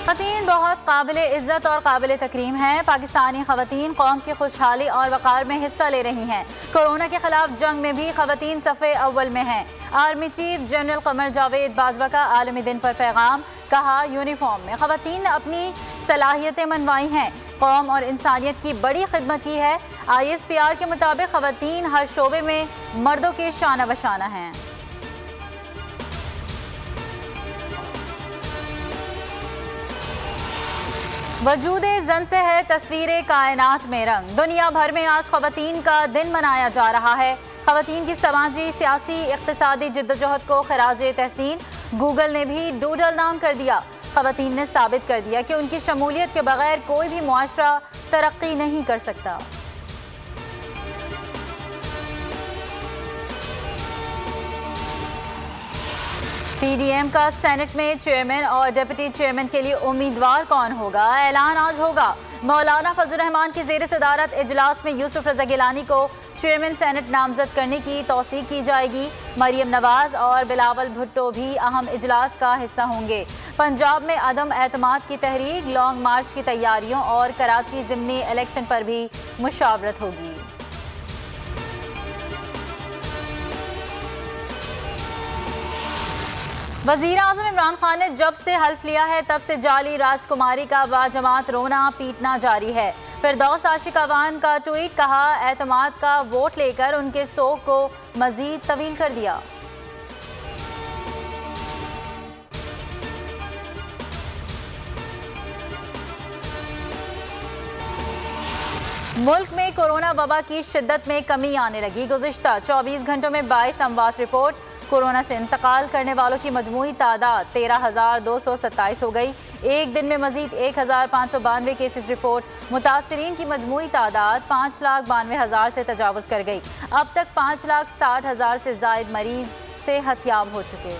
ख़वातीन बहुत काबिल इज़्ज़त और काबिल तकरीम हैं। पाकिस्तानी ख़वातीन कौम की खुशहाली और वक़ार में हिस्सा ले रही हैं। कोरोना के खिलाफ जंग में भी ख़वातीन सफ़े अव्वल में हैं। Army chief general Qamar Javed Bajwa का आलमी दिन पर पैगाम, कहा यूनिफॉर्म में ख़वातीन ने अपनी सलाहियतें मनवाई हैं, कौम और इंसानियत की बड़ी खिदमत की है। ISPR के मुताबिक ख़वातीन हर शोबे में मर्दों के शाना बशाना हैं। वजूदे जन से है तस्वीरें कायनात में रंग। दुनिया भर में आज ख़वातीन का दिन मनाया जा रहा है। ख़वातीन की समाजी, सियासी, इक़्तिसादी जिद्दोजहद को ख़िराजे तहसीन गूगल ने भी डूडल नाम कर दिया। ख़वातीन ने साबित कर दिया कि उनकी शमूलियत के बगैर कोई भी मुआशरा तरक्की नहीं कर सकता। PDM का सेनेट में चेयरमैन और डिप्टी चेयरमैन के लिए उम्मीदवार कौन होगा, ऐलान आज होगा। मौलाना फजल रहमान की ज़ेर सदारत इजलास में यूसुफ रज़ा गिलानी को चेयरमैन सेनेट नामजद करने की तौसीक की जाएगी। मरियम नवाज और बिलावल भुट्टो भी अहम इजलास का हिस्सा होंगे। पंजाब में अदम एतमाद की तहरीक, लॉन्ग मार्च की तैयारियों और कराची ज़िमनी इलेक्शन पर भी मुशावरत होगी। वज़ीर आज़म इमरान खान ने जब से हल्फ लिया है तब से जाली राजकुमारी का बाजमात रोना पीटना जारी है। फिरदौस आशिक अवान का ट्वीट, कहा एतमाद का वोट लेकर उनके सोग को मजीद तवील कर दिया। मुल्क में कोरोना वबा की शिद्दत में कमी आने लगी। गुज़िश्ता 24 घंटों में 22 अमवात रिपोर्ट। कोरोना से इंतकाल करने वालों की मजमूई तादाद 13,227 हो गई। एक दिन में मजीद 1,592 केसेस रिपोर्ट। मुतासरीन की मजमूई तादाद 5,92,000 से तजावुज़ कर गई। अब तक 5,60,000 से ज़ायद मरीज सेहतयाब हो चुके।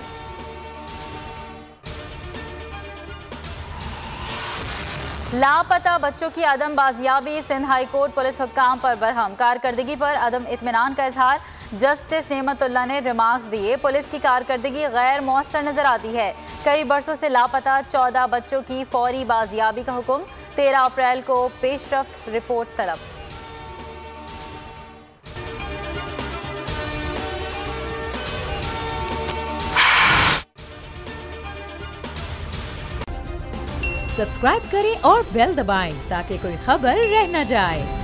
लापता बच्चों की अदम बाजियाबी, सिंध हाई कोर्ट पुलिस हुक्काम पर बरहम। कारकर्दगी पर अदम इत्मीनान का इजहार, जस्टिस नेमतुल्लाह ने रिमार्क्स दिए। पुलिस की कारकर्दगी गैर मौसर नजर आती है। कई बरसों से लापता 14 बच्चों की फौरी बाजियाबी का हुक्म। 13 अप्रैल को पेशरफ्त रिपोर्ट तलब। सब्सक्राइब करें और बेल दबाएं ताकि कोई खबर रह न जाए।